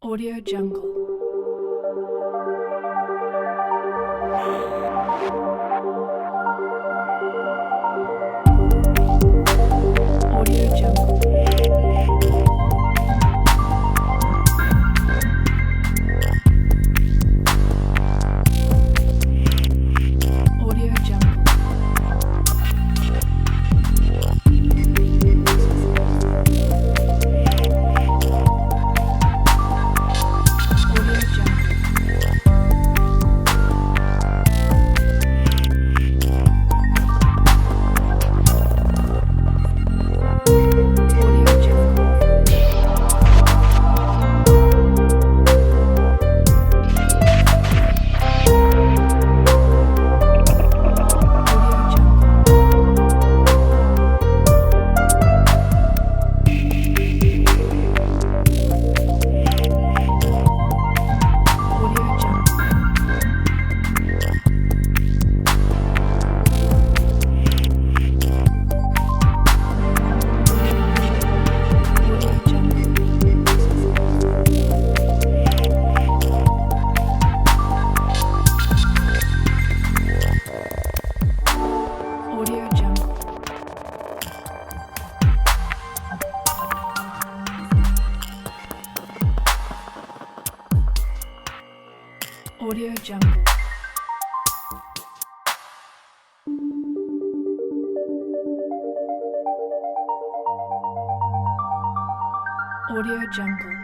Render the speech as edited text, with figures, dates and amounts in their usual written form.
Audio Jungle. Audio Jungle. Audio Jungle. Audio Jungle. Audio Jungle. Audio Jungle. Audio Jungle. Audio Jungle. Audio Jungle. Audio Jungle. Audio Jungle.